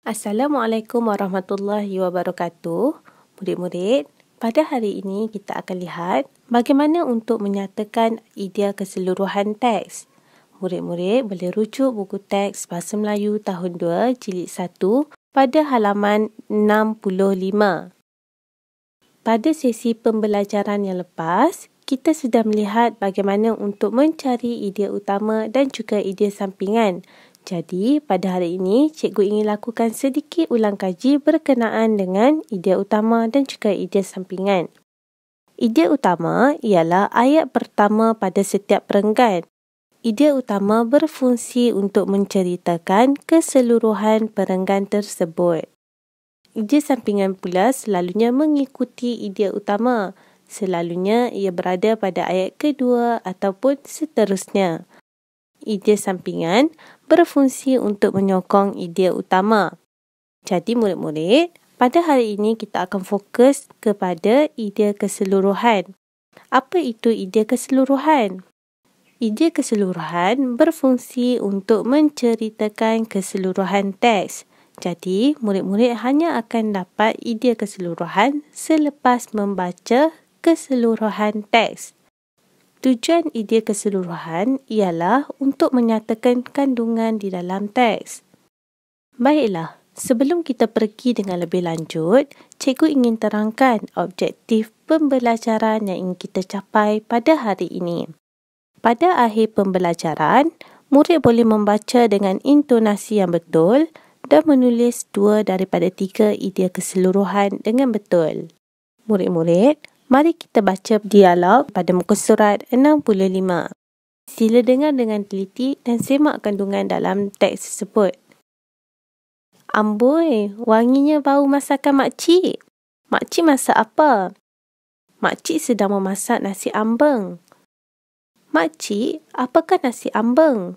Assalamualaikum warahmatullahi wabarakatuh. Murid-murid, pada hari ini kita akan lihat bagaimana untuk menyatakan idea keseluruhan teks. Murid-murid boleh rujuk buku teks Bahasa Melayu tahun 2 jilid 1 pada halaman 65. Pada sesi pembelajaran yang lepas, kita sudah melihat bagaimana untuk mencari idea utama dan juga idea sampingan. Jadi, pada hari ini, cikgu ingin lakukan sedikit ulang kaji berkenaan dengan idea utama dan juga idea sampingan. Idea utama ialah ayat pertama pada setiap perenggan. Idea utama berfungsi untuk menceritakan keseluruhan perenggan tersebut. Idea sampingan pula selalunya mengikuti idea utama. Selalunya ia berada pada ayat kedua ataupun seterusnya. Idea sampingan berfungsi untuk menyokong idea utama. Jadi murid-murid, pada hari ini kita akan fokus kepada idea keseluruhan. Apa itu idea keseluruhan? Idea keseluruhan berfungsi untuk menceritakan keseluruhan teks. Jadi, murid-murid hanya akan dapat idea keseluruhan selepas membaca keseluruhan teks. Tujuan idea keseluruhan ialah untuk menyatakan kandungan di dalam teks. Baiklah, sebelum kita pergi dengan lebih lanjut, cikgu ingin terangkan objektif pembelajaran yang ingin kita capai pada hari ini. Pada akhir pembelajaran, murid boleh membaca dengan intonasi yang betul dan menulis 2 daripada 3 idea keseluruhan dengan betul. Murid-murid, mari kita baca dialog pada muka surat 65. Sila dengar dengan teliti dan semak kandungan dalam teks tersebut. Amboi, wanginya bau masakan makcik. Makcik masak apa? Makcik sedang memasak nasi ambeng. Makcik, apakah nasi ambeng?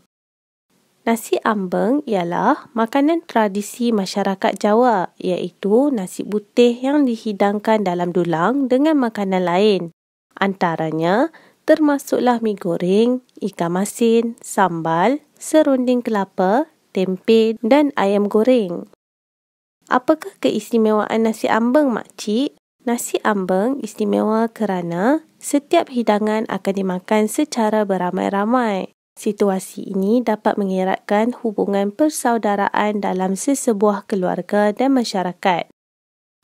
Nasi ambeng ialah makanan tradisi masyarakat Jawa, iaitu nasi putih yang dihidangkan dalam dulang dengan makanan lain. Antaranya termasuklah mi goreng, ikan masin, sambal, serunding kelapa, tempe dan ayam goreng. Apakah keistimewaan nasi ambeng, makcik? Nasi ambeng istimewa kerana setiap hidangan akan dimakan secara beramai-ramai. Situasi ini dapat mengeratkan hubungan persaudaraan dalam sesebuah keluarga dan masyarakat.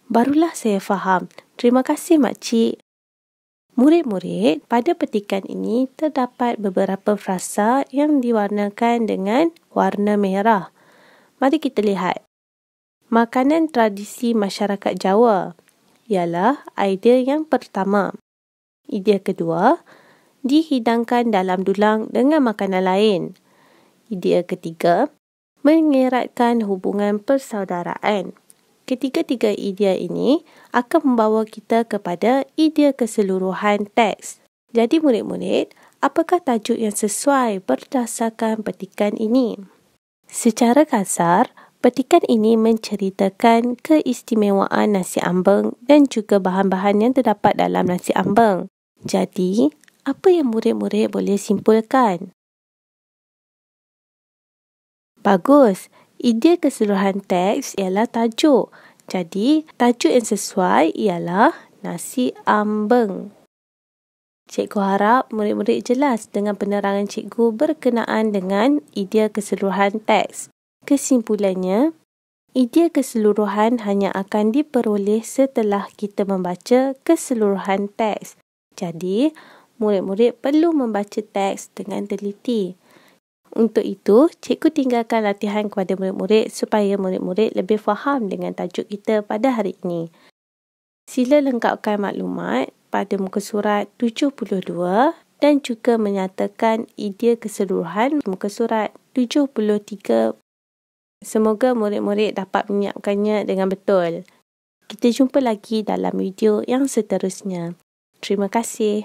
Barulah saya faham. Terima kasih, makcik. Murid-murid, pada petikan ini terdapat beberapa frasa yang diwarnakan dengan warna merah. Mari kita lihat. Makanan tradisi masyarakat Jawa ialah idea yang pertama. Idea kedua, dihidangkan dalam dulang dengan makanan lain. Idea ketiga, mengeratkan hubungan persaudaraan. Ketiga-tiga idea ini akan membawa kita kepada idea keseluruhan teks. Jadi murid-murid, apakah tajuk yang sesuai berdasarkan petikan ini? Secara kasar, petikan ini menceritakan keistimewaan nasi ambeng dan juga bahan-bahan yang terdapat dalam nasi ambeng. Jadi, apa yang murid-murid boleh simpulkan? Bagus. Idea keseluruhan teks ialah tajuk. Jadi, tajuk yang sesuai ialah nasi ambeng. Cikgu harap murid-murid jelas dengan penerangan cikgu berkenaan dengan idea keseluruhan teks. Kesimpulannya, idea keseluruhan hanya akan diperoleh setelah kita membaca keseluruhan teks. Jadi, murid-murid perlu membaca teks dengan teliti. Untuk itu, cikgu tinggalkan latihan kepada murid-murid supaya murid-murid lebih faham dengan tajuk kita pada hari ini. Sila lengkapkan maklumat pada muka surat 72 dan juga menyatakan idea keseluruhan muka surat 73. Semoga murid-murid dapat menyiapkannya dengan betul. Kita jumpa lagi dalam video yang seterusnya. Terima kasih.